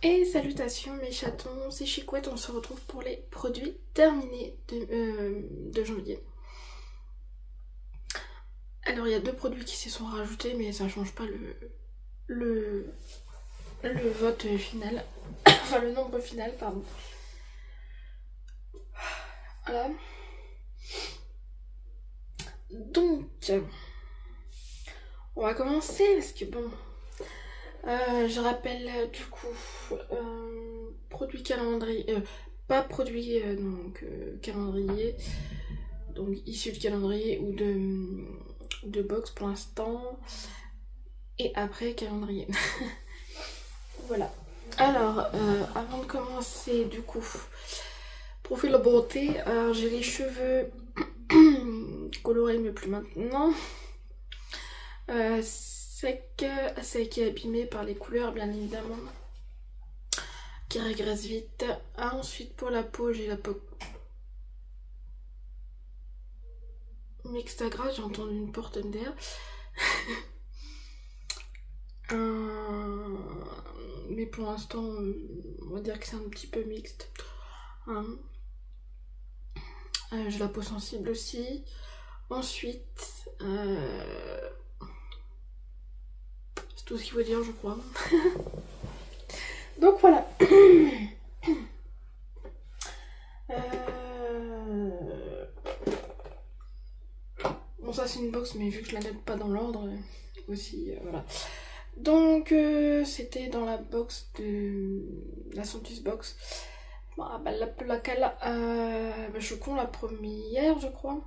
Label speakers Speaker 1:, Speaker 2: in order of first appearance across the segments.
Speaker 1: Et salutations mes chatons, c'est Chicouette, on se retrouve pour les produits terminés de janvier. Alors il y a deux produits qui se sont rajoutés mais ça change pas le vote final, enfin le nombre final pardon. Voilà. Donc on va commencer parce que bon... je rappelle du coup produit calendrier, pas produit calendrier, donc issu de calendrier ou de box pour l'instant, et après calendrier. Voilà. Alors avant de commencer du coup, profil de beauté, j'ai les cheveux colorés mais plus maintenant. Sec et abîmé par les couleurs bien évidemment, qui régresse vite. Ensuite pour la peau, j'ai la peau mixte à grasse, j'ai entendu une porte d'air. Mais pour l'instant on va dire que c'est un petit peu mixte. J'ai la peau sensible aussi. Ensuite c'est tout ce qu'il faut dire je crois. Donc voilà. Bon ça c'est une box mais vu que je la note pas dans l'ordre aussi voilà. Donc c'était dans la box de la Santus Box. Je me rappelle plus laquelle. Je suis con, la première je crois.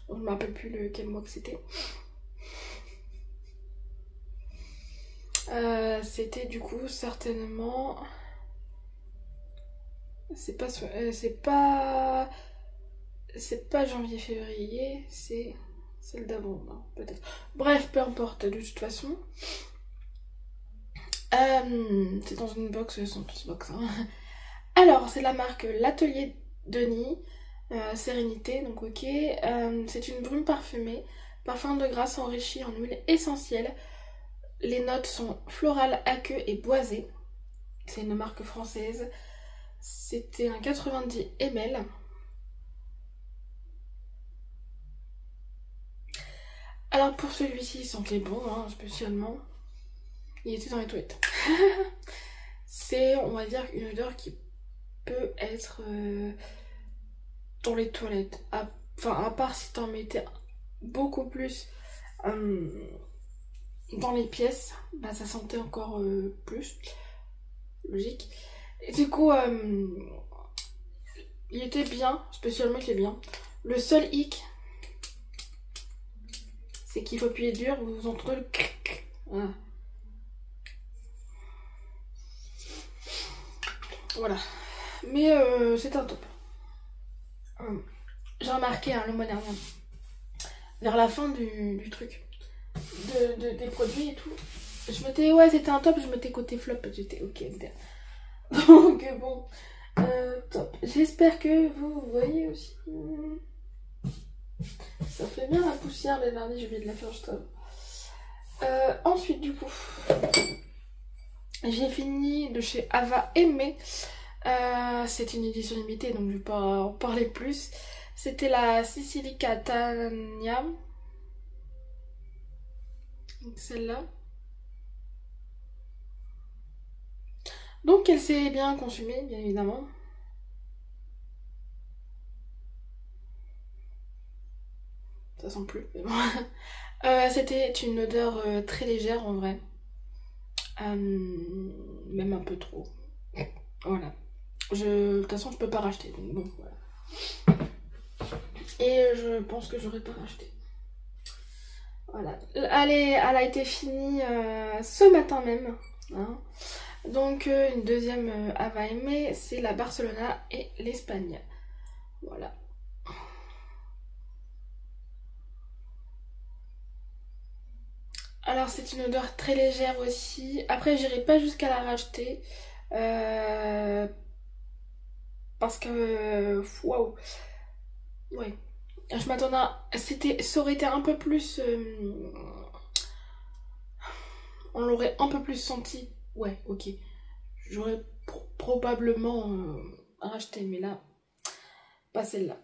Speaker 1: Je me rappelle plus lequel mois que c'était. C'était du coup certainement... C'est pas janvier-février, c'est celle d'avant, peut-être. Bref, peu importe, de toute façon. C'est dans une box sans tous box. Hein. Alors, c'est la marque L'Atelier Denis, Sérénité, donc ok. C'est une brume parfumée, parfum de grâce enrichi en huile essentielle. Les notes sont florales, aqueux et boisées. C'est une marque française. C'était un 90 ml. Alors pour celui-ci, il sentait bon, hein, spécialement. Il était dans les toilettes. C'est, on va dire, une odeur qui peut être dans les toilettes. Enfin, à part si t'en mettais beaucoup plus dans les pièces, bah ça sentait encore plus. Logique. Et du coup, il était bien, spécialement il était bien. Le seul hic, c'est qu'il faut appuyer dur, vous entendez le cric. Voilà. Voilà. Mais c'est un top. J'ai remarqué hein, le mois dernier, vers la fin du truc, des produits et tout, je m'étais, ouais c'était un top, je m'étais côté flop, j'étais ok. Donc bon, top. J'espère que vous voyez aussi. Ça fait bien la poussière les lundis, j'ai oublié de la faire juste avant. Ensuite du coup, j'ai fini de chez Ava Aimé. C'est une édition limitée donc je vais pas en parler plus. C'était la Sicilicatania. Donc celle-là. Donc elle s'est bien consumée, bien évidemment. Ça sent plus, mais bon. C'était une odeur très légère en vrai. Même un peu trop. Voilà. De toute façon je peux pas racheter, donc bon voilà. Et je pense que j'aurais pas racheté. Voilà. Elle a été finie ce matin même. Hein. Donc une deuxième Ava Aimé, c'est la Barcelona et l'Espagne. Voilà. Alors c'est une odeur très légère aussi. Après j'irai pas jusqu'à la racheter. Parce que... Waouh. Ouais. Je m'attendais à... Ça aurait été un peu plus... on l'aurait un peu plus senti. Ouais, ok. j'aurais probablement racheté, mais là, pas celle-là.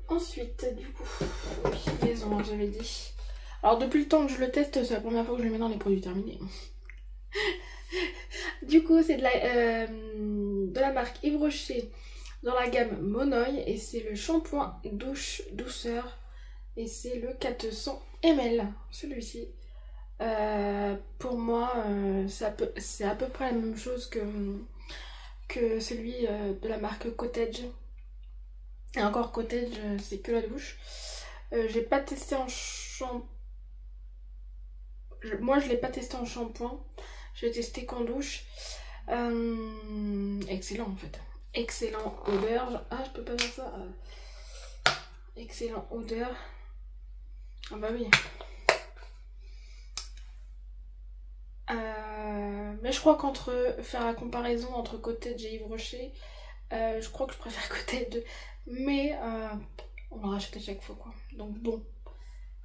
Speaker 1: Ensuite, du coup, oui, maison, j'avais dit. Alors depuis le temps que je le teste, c'est la première fois que je le mets dans les produits terminés. Du coup, c'est de la marque Yves Rocher dans la gamme Monoï et c'est le shampoing douche douceur et c'est le 400 ml, celui-ci. Pour moi, c'est à peu près la même chose que celui de la marque Cottage. Et encore Cottage, c'est que la douche. J'ai pas testé en shampoing. Moi, je l'ai pas testé en shampoing. J'ai testé qu'en douche. Excellent en fait. Excellent odeur. Ah, je peux pas faire ça. Excellent odeur. Ah bah oui. Mais je crois qu'entre faire la comparaison entre Cottage et Yves Rocher, je crois que je préfère Cottage. Mais on le rachète à chaque fois quoi. Donc bon,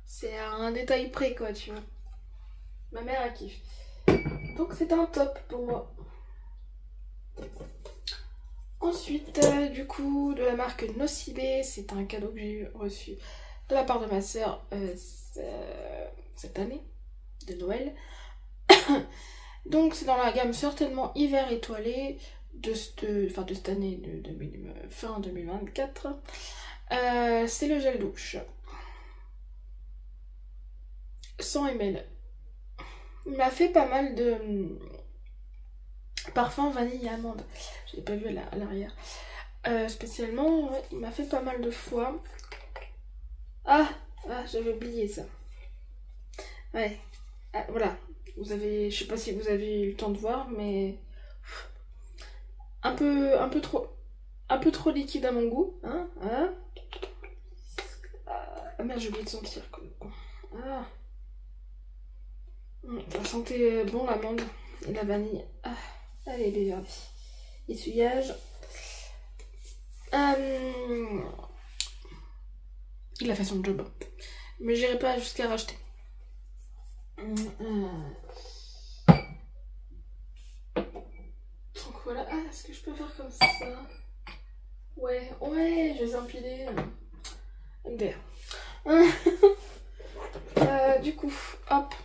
Speaker 1: c'est à un détail près quoi, tu vois. Ma mère a kiffé. Donc c'est un top pour moi. Ensuite, du coup, de la marque Nocibé, c'est un cadeau que j'ai reçu de la part de ma soeur cette année, de Noël. Donc c'est dans la gamme certainement hiver étoilé de cette année, fin 2024. C'est le gel douche. 100 ml. Il m'a fait pas mal de parfum vanille et amande. Je l'ai pas vu à l'arrière. Spécialement, ouais, il m'a fait pas mal de fois. Ah, j'avais oublié ça. Ouais. Ah, voilà. Je sais pas si vous avez eu le temps de voir, mais un peu trop liquide à mon goût. Hein, ah merde, j'ai oublié de sentir. Ah. Ça sentait bon l'amande et la vanille. Ah. Allez, Beverly. Essuyage. Il a fait son job. Mais j'irai pas jusqu'à racheter. Donc voilà. Ah, est-ce que je peux faire comme ça? Ouais, je vais empiler. MDR. Du coup, hop.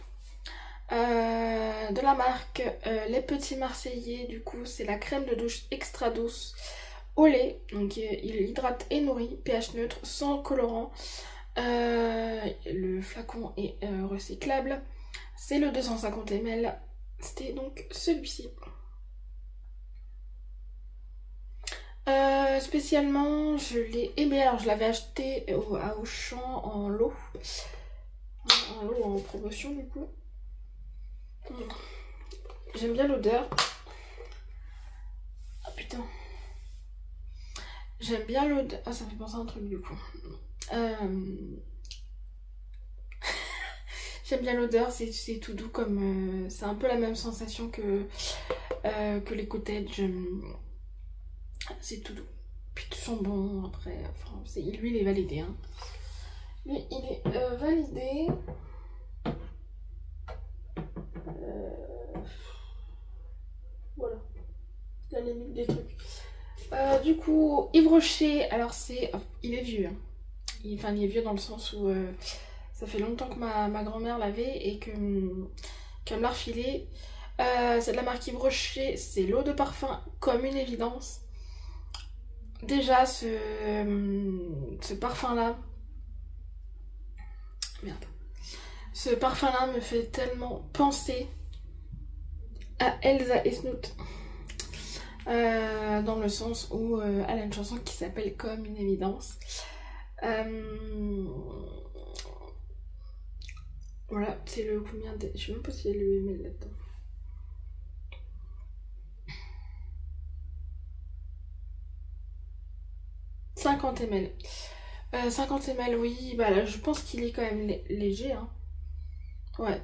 Speaker 1: De la marque Les Petits Marseillais, du coup c'est la crème de douche extra douce au lait, donc il hydrate et nourrit, pH neutre, sans colorant. Le flacon est recyclable, c'est le 250 ml, c'était donc celui-ci. Spécialement je l'ai aimé, alors je l'avais acheté à Auchan en lot en promotion du coup. J'aime bien l'odeur. Ah putain. J'aime bien l'odeur. Ah, ça me fait penser à un truc du coup. J'aime bien l'odeur, c'est tout doux comme... c'est un peu la même sensation que les Cottage. C'est tout doux. Puis tout sent bon après. Enfin, lui il est validé. Hein. Lui il est validé. Voilà, la limite des trucs. Du coup, Yves Rocher, alors il est vieux. Hein. Il est vieux dans le sens où ça fait longtemps que ma grand-mère l'avait et qu'elle me l'a refilé. C'est de la marque Yves Rocher, c'est l'eau de parfum comme une évidence. Déjà, ce parfum-là... Merde. Ce parfum-là me fait tellement penser à Elsa et Snoot. Dans le sens où elle a une chanson qui s'appelle Comme une évidence. Voilà, c'est le combien de... Je sais même pas si elle le met là-dedans. « 50 ml. 50 ml, oui, bah là, je pense qu'il est quand même léger. Hein. Ouais.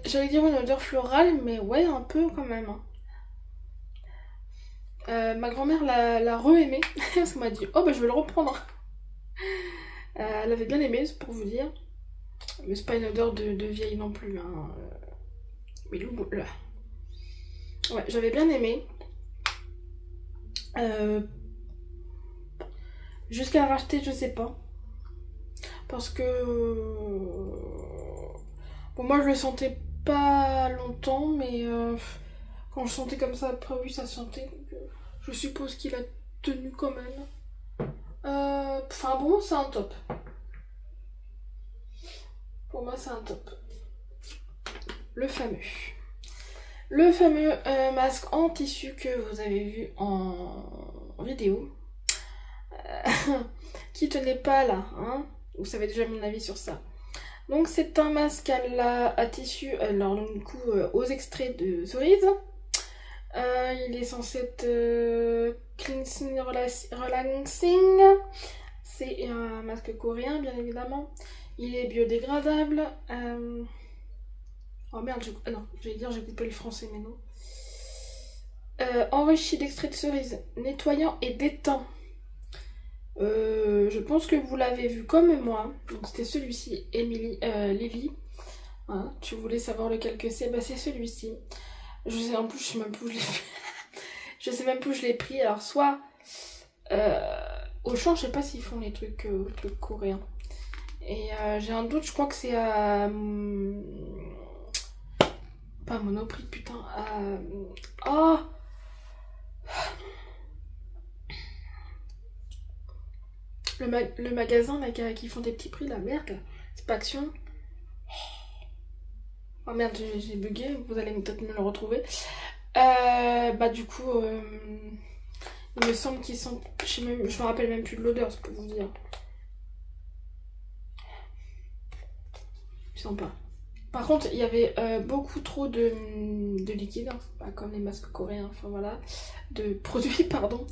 Speaker 1: J'allais dire une odeur florale, mais ouais, un peu quand même. Hein. Ma grand-mère l'a re-aimé, parce qu'elle m'a dit « Oh bah je vais le reprendre ». Elle avait bien aimé, c'est pour vous dire. Mais c'est pas une odeur de vieille non plus. Hein. Mais là. Ouais, j'avais bien aimé. Jusqu'à racheter, je sais pas. Parce que... bon, moi je le sentais pas longtemps, mais quand je sentais comme ça, après oui, ça sentait. Donc, je suppose qu'il a tenu quand même. Enfin bon, c'est un top. Pour moi, c'est un top. Le fameux. Le fameux masque en tissu que vous avez vu en vidéo. Qui tenait pas là, hein. Vous savez déjà mon avis sur ça. Donc c'est un masque à tissu, alors du coup aux extraits de cerise. Il est censé être cleansing, relaxing. C'est un masque coréen bien évidemment. Il est biodégradable. Oh merde, non, j'allais dire j'ai coupé le français mais non. Enrichi d'extrait de cerise, nettoyant et détend. Je pense que vous l'avez vu comme moi. Donc c'était celui-ci, Lily. Hein, tu voulais savoir lequel que c'est, bah c'est celui-ci. Je sais en plus, je sais même plus où je l'ai je sais même plus où je l'ai pris. Alors soit Auchan, je sais pas s'ils font les trucs coréens. Et j'ai un doute, je crois que c'est à pas Monoprix, putain. Oh, le magasin là qui font des petits prix, la merde. C'est pas Action. Oh merde, j'ai bugué, vous allez peut-être me le retrouver. Bah du coup, il me semble qu'ils sont... Je me rappelle même plus de l'odeur, c'est pour vous dire. Ils sont pas. Par contre, il y avait beaucoup trop de liquide, hein, pas comme les masques coréens, enfin voilà, de produits, pardon.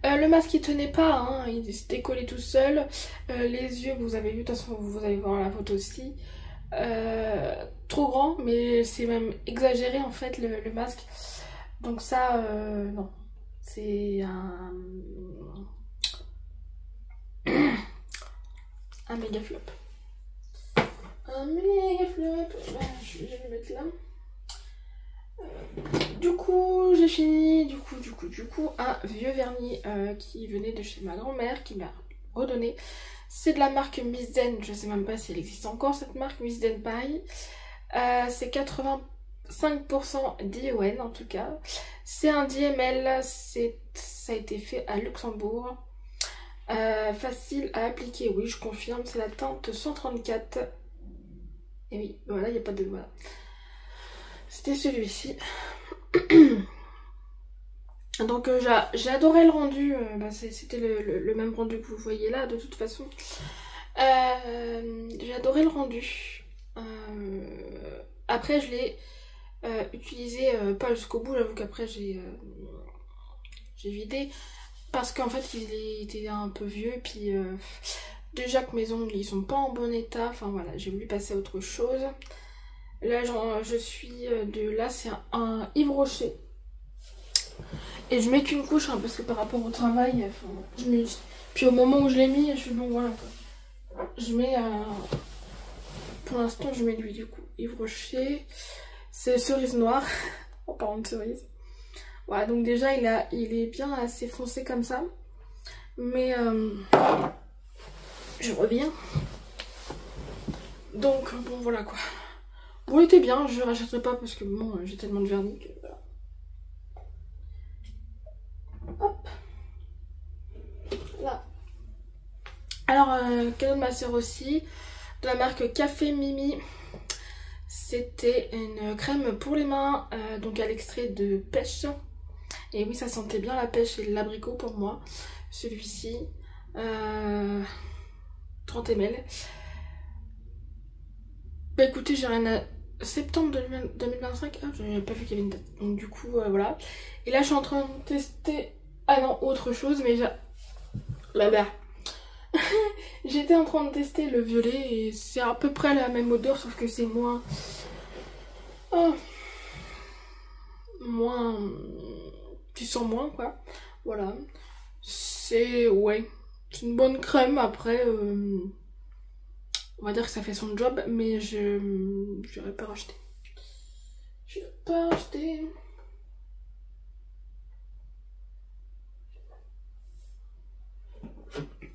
Speaker 1: Le masque il tenait pas, hein, il se décollait tout seul. Les yeux, vous avez vu, de toute façon vous allez voir la photo aussi. Trop grand, mais c'est même exagéré en fait le masque. Donc ça, non. C'est un méga flop. Un méga flop. Je vais le mettre là. Du coup, j'ai fini. Du coup, un vieux vernis qui venait de chez ma grand-mère, qui m'a redonné. C'est de la marque Miss Den. Je sais même pas si elle existe encore cette marque, Miss Den Paris. C'est 85% d'ION en tout cas. C'est un 10 ml. Ça a été fait à Luxembourg. Facile à appliquer, oui, je confirme. C'est la teinte 134. Et oui, voilà, il n'y a pas de... Voilà. C'était celui-ci. Donc j'ai adoré le rendu. C'était le même rendu que vous voyez là, de toute façon. J'ai adoré le rendu. Après, je l'ai utilisé pas jusqu'au bout. J'avoue qu'après, j'ai vidé. Parce qu'en fait, il était un peu vieux. Et puis, déjà que mes ongles, ils sont pas en bon état. Enfin, voilà, j'ai voulu passer à autre chose. Là, je suis de... Là, c'est un Yves Rocher. Et je mets qu'une couche, hein, parce que par rapport au travail, enfin, puis au moment où je l'ai mis, je suis bon, voilà, quoi. Je mets... Pour l'instant, je mets lui, du coup. Yves Rocher. C'est cerise noire. En parlant de cerise. Voilà, donc déjà, il est bien assez foncé comme ça. Mais... je reviens. Donc, bon, voilà, quoi. Bon, il était bien, je rachèterai pas parce que bon, j'ai tellement de vernis que voilà. Hop. Là. Alors, cadeau de ma soeur aussi, de la marque Café Mimi. C'était une crème pour les mains, donc à l'extrait de pêche. Et oui, ça sentait bien la pêche et l'abricot pour moi. Celui-ci, 30 ml. Bah écoutez, j'ai rien à... Septembre 2025, j'avais pas vu qu'il y avait une date. Donc du coup, voilà. Et là, je suis en train de tester... Ah non, autre chose, mais là-bas. J'étais en train de tester le violet et c'est à peu près la même odeur, sauf que c'est moins... Oh. Moins... Tu sens moins, quoi. Voilà. C'est... Ouais. C'est une bonne crème, après... On va dire que ça fait son job, mais je n'irai pas racheter. Je vais pas racheter.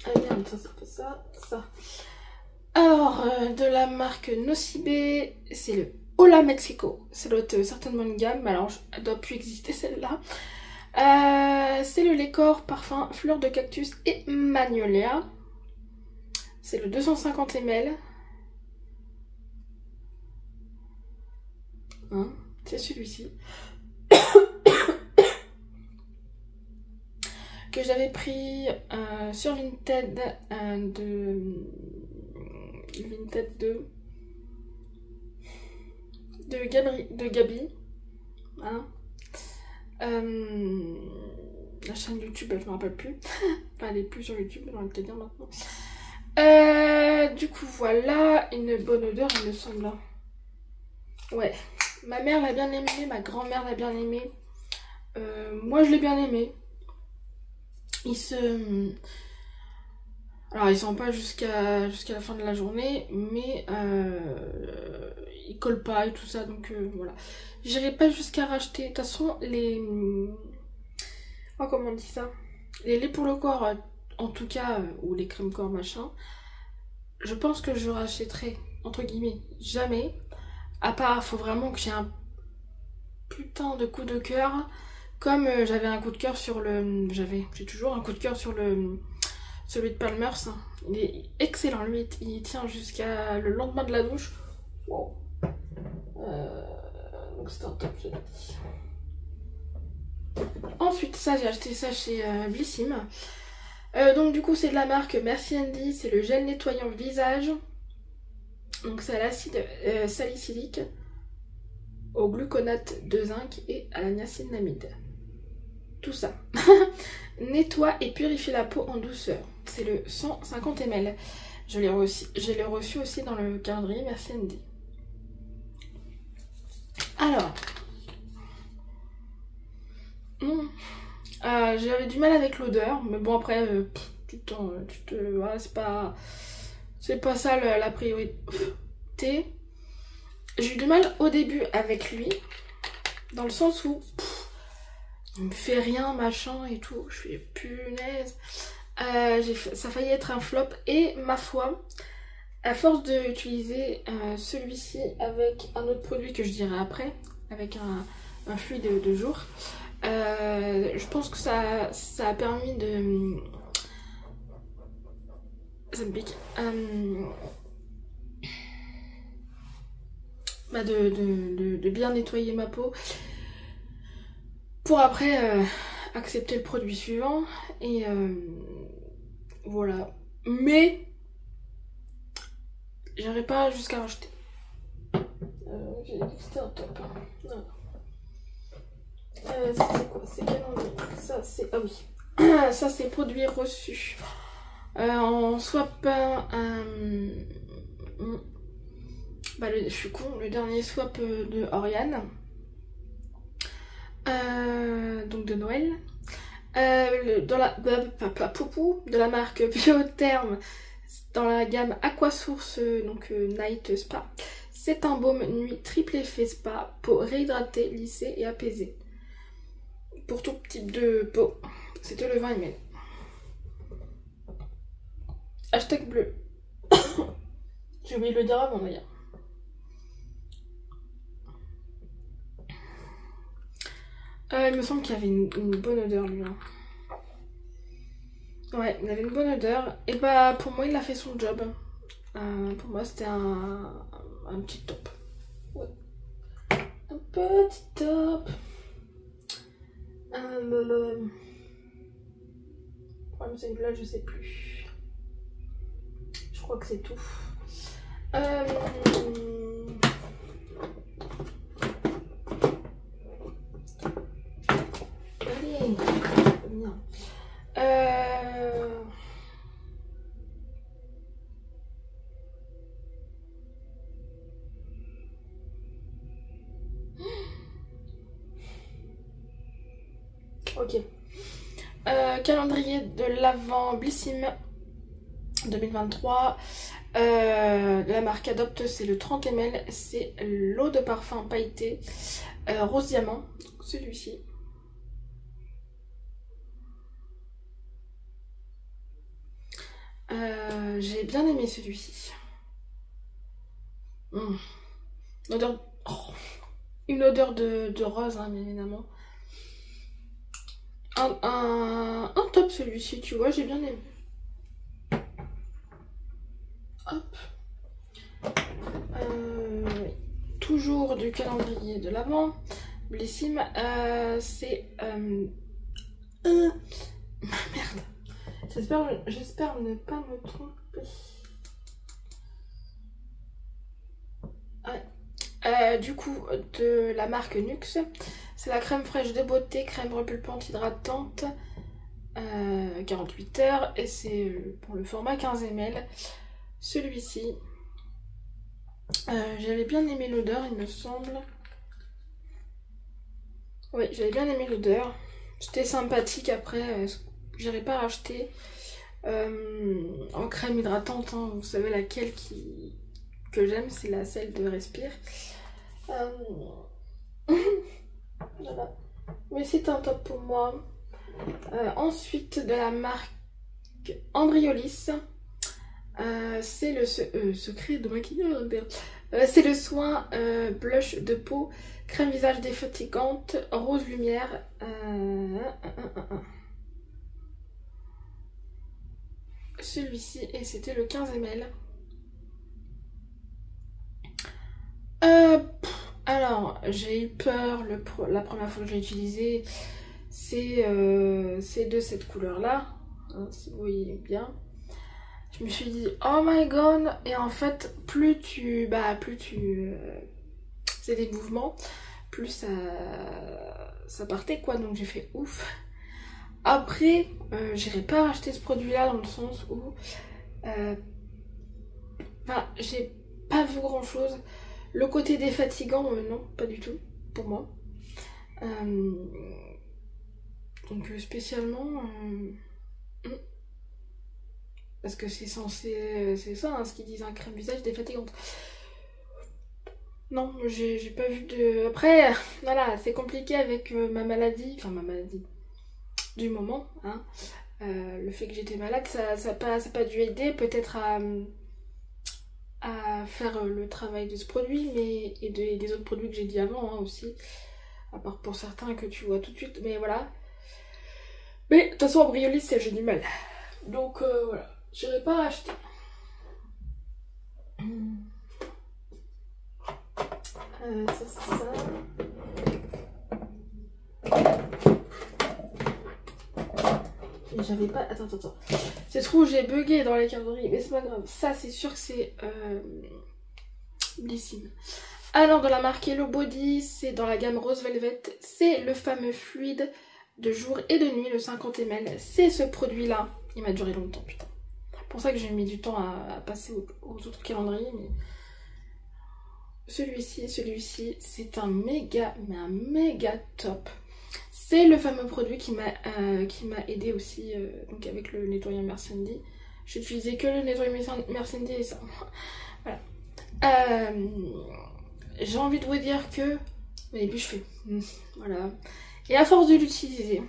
Speaker 1: Ah merde, ça c'est pas ça, ça. Alors, de la marque Nocibe, c'est le Hola Mexico. Ça doit être certainement une gamme, mais alors elle doit plus exister celle-là. C'est le Lécor parfum fleur de cactus et magnolia. C'est le 250 ml. Hein, c'est celui-ci. Que j'avais pris sur Vinted de Gabi. Hein. La chaîne YouTube, je me rappelle plus. Enfin, elle est plus sur YouTube, on va peut-être dire maintenant. Du coup, voilà, une bonne odeur, il me semble. Ouais, ma mère l'a bien aimé, ma grand-mère l'a bien aimé. Moi, je l'ai bien aimé. Alors, ils sont pas jusqu'à la fin de la journée, mais ils collent pas et tout ça, donc voilà. J'irai pas jusqu'à racheter. De toute façon, les... Oh, comment on dit ça? Les laits pour le corps, en tout cas, ou les crèmes corps, machin, je pense que je rachèterai, entre guillemets, jamais. À part, faut vraiment que j'ai un putain de coup de cœur. Comme j'avais un coup de cœur sur le... J'ai toujours un coup de cœur sur celui de Palmer's. Il est excellent, lui, il tient jusqu'à le lendemain de la douche. Wow. Donc c'est un top, j'ai dit. Ensuite, ça, j'ai acheté ça chez Blissim. Donc du coup, c'est de la marque Merci Andy, c'est le gel nettoyant visage. Donc c'est à l'acide salicylique, au gluconate de zinc et à la niacinamide. Tout ça. Nettoie et purifie la peau en douceur. C'est le 150 ml. Je l'ai reçu aussi dans le calendrier Merci Andy. Alors, j'avais du mal avec l'odeur, mais bon après, voilà, c'est pas ça la priorité. J'ai eu du mal au début avec lui, dans le sens où il me fait rien, machin et tout. Je suis punaise. Ça a failli être un flop et ma foi, à force d'utiliser celui-ci avec un autre produit que je dirai après, avec un fluide de jour, je pense que ça a permis de... Ça me pique. De bien nettoyer ma peau pour après accepter le produit suivant et voilà. Mais j'irai pas jusqu'à racheter. J'ai dit que c'était un top. Voilà. Ça c'est quoi? C'est calendrier. Ça c'est... Ah oui. Ça c'est produit reçu. En swap je suis con, le dernier swap de Oriane. Donc de Noël. De la marque Biotherme, dans la gamme Aquasource, donc Night Spa. C'est un baume nuit triple effet spa, peau réhydratée, lissée et apaisée. Pour tout type de peau. C'était le 20 ml. Hashtag bleu. J'ai oublié de le dire avant d'ailleurs. Il me semble qu'il y avait une bonne odeur lui. Hein. Ouais, il avait une bonne odeur. Et bah pour moi il a fait son job. Pour moi c'était un petit top. Ouais. Un petit top. Le problème c'est que là je sais plus. Je crois que c'est tout. Allez. Bien. Ok. Calendrier de l'Avent Blissim. 2023. De la marque Adopt, c'est le 30 ml, c'est l'eau de parfum pailletée rose diamant, celui-ci. J'ai bien aimé celui-ci. Une odeur de rose, hein, bien évidemment. Un top celui-ci, tu vois, j'ai bien aimé. Hop. Toujours du calendrier de l'Avent. Bellissime. C'est... Merde. J'espère ne pas me tromper. Ouais. Du coup, de la marque Nuxe. C'est la crème fraîche de beauté, crème repulpante hydratante. 48 heures. Et c'est pour le format 15 ml. Celui-ci. J'avais bien aimé l'odeur, il me semble. Oui, j'avais bien aimé l'odeur. C'était sympathique. Après, j'irai pas racheter en crème hydratante. Hein. Vous savez laquelle que j'aime, c'est celle de Respire. Voilà. Mais c'est un top pour moi. Ensuite, de la marque Embryolisse. C'est le secret de maquillage. C'est le soin blush de peau, crème visage défatigante, rose lumière. Celui-ci, et c'était le 15 ml. Alors, j'ai eu peur la première fois que j'ai utilisé. C'est de cette couleur-là, hein, si vous voyez bien. Je me suis dit, oh my god, et en fait, plus tu faisais des mouvements, plus ça partait, quoi, donc j'ai fait ouf. Après, j'irai pas racheter ce produit-là dans le sens où, j'ai pas vu grand-chose. Le côté défatigant, non, pas du tout, pour moi. Donc spécialement... parce que c'est censé... c'est ça, hein, ce qu'ils disent, un crème visage défatigante. Non, j'ai pas vu de... Après, voilà, c'est compliqué avec ma maladie, enfin ma maladie du moment, hein. Le fait que j'étais malade, ça n'a pas dû aider peut-être à faire le travail de ce produit, mais et des autres produits que j'ai dit avant, hein, aussi. À part pour certains que tu vois tout de suite, mais voilà. Mais de toute façon, en Embryolisse, j'ai du mal. Donc voilà, j'irai pas racheter. Ça c'est ça. Et j'avais pas... Attends. C'est trop, j'ai bugué dans les calendriers, mais c'est pas grave. Ça, c'est sûr que c'est Bellissime. Alors, de la marque Hello Body, c'est dans la gamme Rose Velvet. C'est le fameux fluide de jour et de nuit, le 50 ml. C'est ce produit-là. Il m'a duré longtemps, putain. C'est pour ça que j'ai mis du temps à passer aux autres calendriers, mais... Celui-ci, c'est un méga top. C'est le fameux produit qui m'a aidé aussi, donc avec le nettoyant Mercendi. J'utilisais que le nettoyant Mercendi et ça. Voilà. J'ai envie de vous dire que au début je fais voilà. Et à force de l'utiliser,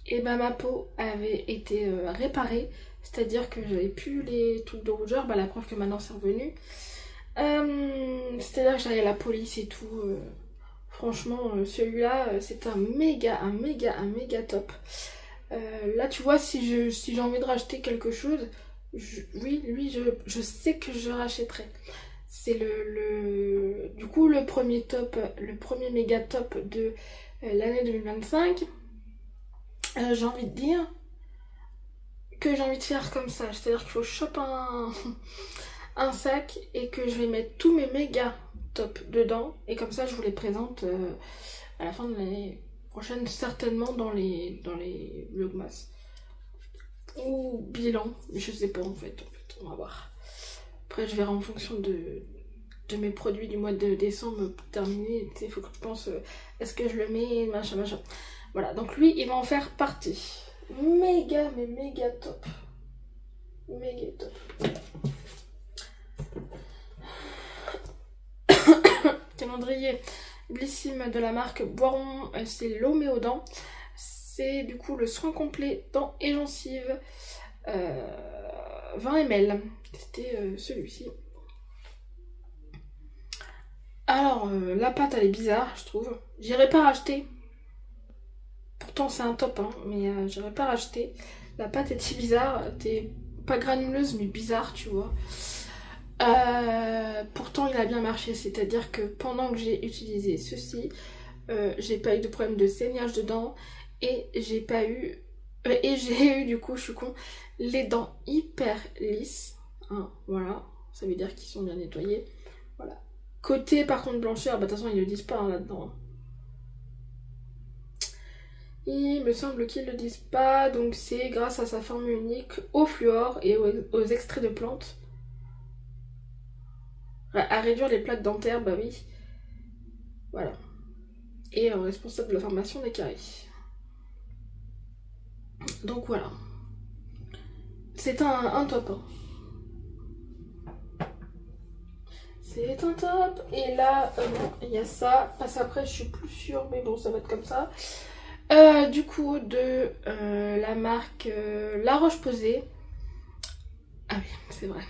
Speaker 1: et ben ma peau avait été réparée. C'est-à-dire que j'avais plus les trucs de rougeur, la preuve que maintenant c'est revenu. C'est-à-dire que j'avais la police et tout. Franchement, celui-là, c'est un méga top. Là, tu vois, si j'ai envie de racheter quelque chose, je sais que je rachèterai. C'est du coup le premier top, le premier méga top de l'année 2025. J'ai envie de dire que j'ai envie de faire comme ça. C'est-à-dire qu'il faut choper un sac et que je vais mettre tous mes méga top dedans, et comme ça je vous les présente à la fin de l'année prochaine, certainement dans les vlogmas ou bilan, je sais pas en fait, on va voir. Après je verrai en fonction de mes produits du mois de décembre pour terminer. Il faut que je pense est-ce que je le mets, machin. Voilà, donc lui il va en faire partie. Méga top. méga top. Calendrier Blissim de la marque Boiron, c'est l'eau Méodan. C'est du coup le soin complet dents et gencives, 20 ml. C'était celui-ci. Alors, la pâte elle est bizarre, je trouve. J'irai pas racheter. Pourtant, c'est un top, hein, mais j'irai pas racheter. La pâte était bizarre. T'es pas granuleuse, mais bizarre, tu vois. Pourtant, il a bien marché. C'est-à-dire que pendant que j'ai utilisé ceci, j'ai pas eu de problème de saignage de dents. Et j'ai pas eu... et j'ai eu, du coup, je suis con, les dents hyper lisses. Hein, voilà. Ça veut dire qu'ils sont bien nettoyés. Voilà. Côté, par contre, blancheur, bah de toute façon, ils le disent pas hein, là-dedans. Il me semble qu'ils le disent pas. Donc, c'est grâce à sa formule unique au fluor et aux extraits de plantes. À réduire les plaques dentaires, bah oui. Voilà. Et responsable de la formation des caries. Donc voilà. C'est un top. Hein. C'est un top. Et là, bon, il y a ça. Passe après, je suis plus sûre, mais bon, ça va être comme ça. Du coup, de la marque La Roche-Posay. Ah oui, c'est vrai.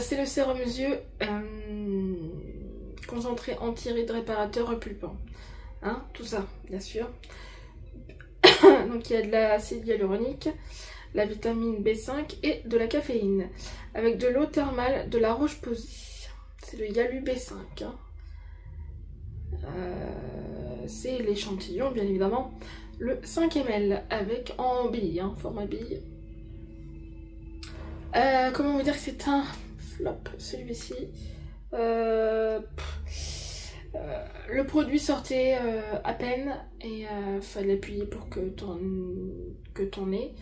Speaker 1: C'est le sérum yeux concentré anti-rides réparateur repulpant. Hein, tout ça, bien sûr. Donc il y a de l'acide hyaluronique, la vitamine B5 et de la caféine. Avec de l'eau thermale de La Roche-Posay. C'est le Yalu B5. Hein. C'est l'échantillon, bien évidemment. Le 5 ml avec en bille, hein, format bille. Comment vous dire que c'est un flop, celui-ci. Le produit sortait à peine et fallait appuyer pour que ton nez.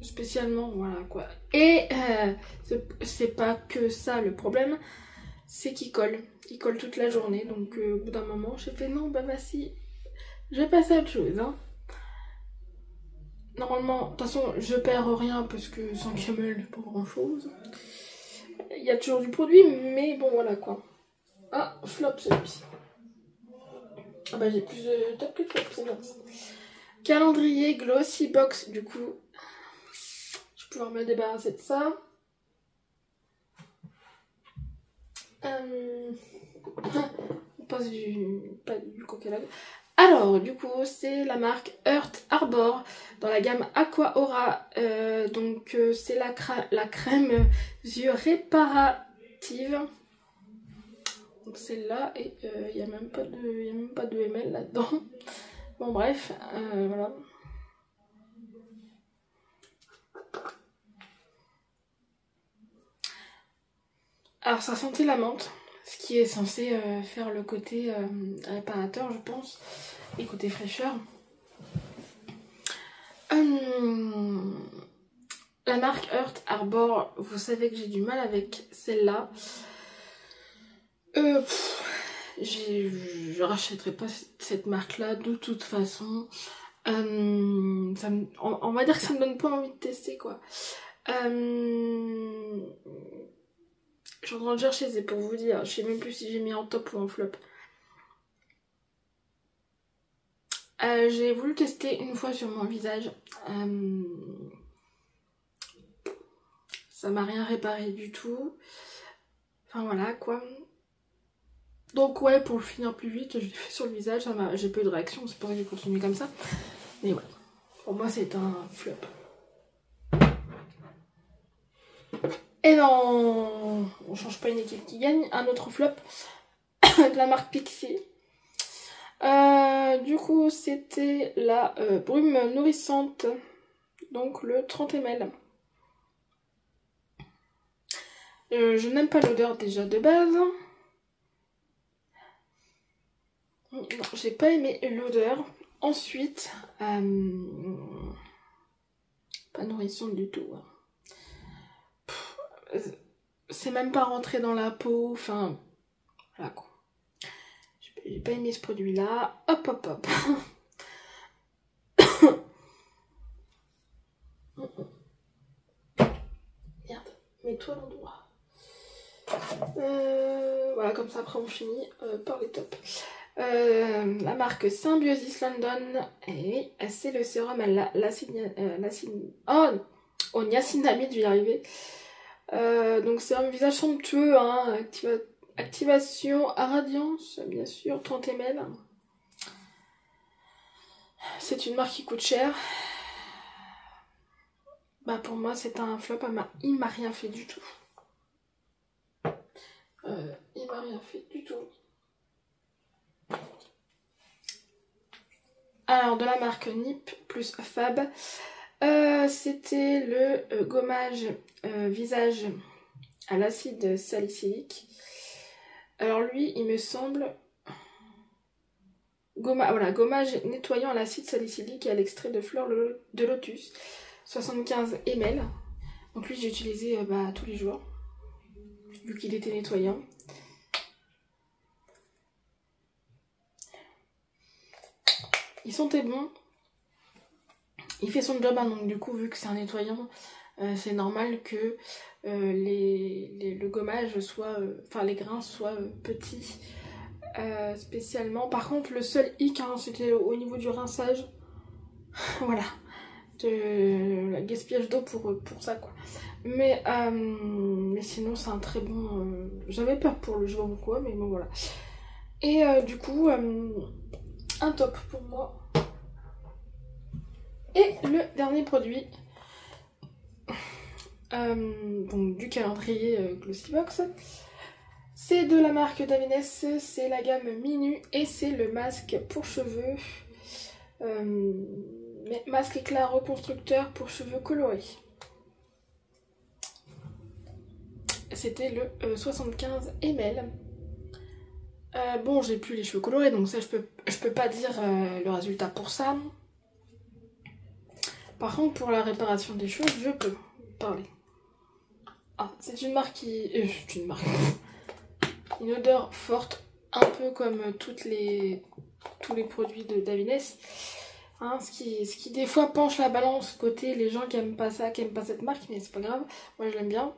Speaker 1: Spécialement, voilà quoi. Et c'est pas que ça le problème, c'est qu'il colle. Il colle toute la journée, donc au bout d'un moment, j'ai fait non, bah si, je vais passer à autre chose. Hein. Normalement, de toute façon, je perds rien parce que 5 ml, pas grand chose. Il y a toujours du produit, mais bon, voilà quoi. Ah, flop celui-ci. Ah bah j'ai plus de top que de flop, c'est bien. Calendrier Glossy Box, du coup, je vais pouvoir me débarrasser de ça. On passe pas du coca. Alors, du coup, c'est la marque Earth Arbor dans la gamme Aqua Aura. Donc, c'est la crème yeux réparative. Donc, celle-là, et il n'y a même pas de ml là-dedans. Bon, bref, voilà. Alors, ça sentait la menthe, ce qui est censé faire le côté réparateur, je pense, et côté fraîcheur. La marque Earth Arbor, vous savez que j'ai du mal avec celle-là. Je rachèterai pas cette marque-là de toute façon. On va dire que ça me donne pas envie de tester, quoi. Je suis en train de chercher, c'est pour vous dire. Je sais même plus si j'ai mis en top ou en flop. J'ai voulu tester une fois sur mon visage. Ça m'a rien réparé du tout. Enfin voilà quoi. Donc ouais, pour le finir plus vite, je l'ai fait sur le visage. J'ai pas eu de réaction, c'est pour ça que j'ai continué comme ça. Mais ouais, pour moi c'est un flop. Et non, on change pas une équipe qui gagne. Un autre flop de la marque Pixi. Du coup, c'était la brume nourrissante. Donc le 30 ml. Je n'aime pas l'odeur déjà de base. Non, j'ai pas aimé l'odeur. Ensuite, pas nourrissante du tout. C'est même pas rentré dans la peau. Enfin, voilà quoi. J'ai pas aimé ce produit là. Hop hop hop. mets-toi à l'endroit. Voilà, comme ça après on finit par les tops. La marque Symbiosis London, et c'est le sérum à au niacinamide, je vais y arriver. Donc sérum visage somptueux, hein, activation à radiance, bien sûr, 30 ml. C'est une marque qui coûte cher. Bah pour moi c'est un flop, il m'a rien fait du tout. Il m'a rien fait du tout. Alors de la marque Nip plus Fab, c'était le gommage visage à l'acide salicylique. Alors lui il me semble gommage nettoyant à l'acide salicylique et à l'extrait de fleurs de lotus, 75 ml. Donc lui j'ai utilisé tous les jours vu qu'il était nettoyant. Il sentait bon. Il fait son job, hein, donc du coup vu que c'est un nettoyant, c'est normal que le gommage soit, les grains soient petits spécialement. Par contre le seul hic, hein, c'était au niveau du rinçage. Voilà, de gaspillage d'eau pour ça quoi. Mais sinon c'est un très bon... J'avais peur pour le jour ou quoi, mais bon voilà. Et du coup, un top pour moi. Et le dernier produit, donc du calendrier Glossybox, c'est de la marque Davines, c'est la gamme Minu et c'est le masque pour cheveux, masque éclat reconstructeur pour cheveux colorés. C'était le 75 ml. Bon, j'ai plus les cheveux colorés, donc ça je peux pas dire le résultat pour ça. Par contre, pour la réparation des cheveux, je peux parler. Ah, c'est une marque qui... c'est une marque... Une odeur forte, un peu comme tous les produits de Davines. Hein, ce qui des fois penche la balance côté les gens qui aiment pas ça, qui aiment pas cette marque, mais c'est pas grave, moi je l'aime bien.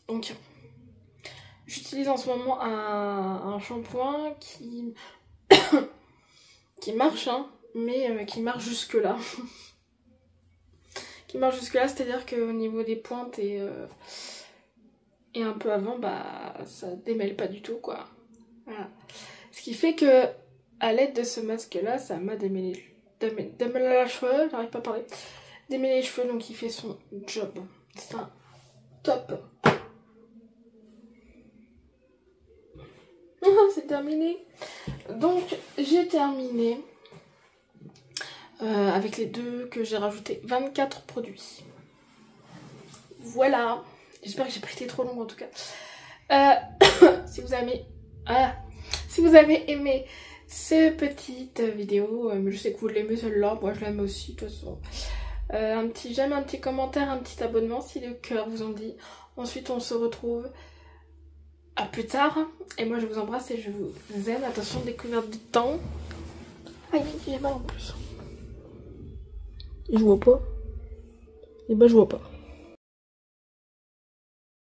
Speaker 1: Donc, j'utilise en ce moment un shampoing qui... qui marche, hein, mais qui marche jusque là. Qui marche jusque là, c'est-à-dire qu'au niveau des pointes et un peu avant, ça démêle pas du tout, quoi. Voilà. Ce qui fait que, à l'aide de ce masque-là, ça m'a démêlé les cheveux, j'arrive pas à parler. Démêlé les cheveux, donc il fait son job. C'est un top. C'est terminé. Donc j'ai terminé avec les deux que j'ai rajouté 24 produits. Voilà. J'espère que j'ai pas été trop longue en tout cas. Si vous avez aimé cette petite vidéo, je sais que vous l'aimez celle-là, moi je l'aime aussi de toute façon. Un petit j'aime, un petit commentaire, un petit abonnement si le cœur vous en dit. Ensuite on se retrouve à plus tard. Et moi je vous embrasse et je vous aime. Attention, découverte du temps. Aïe, j'ai mal en plus. Je vois pas. Et je vois pas.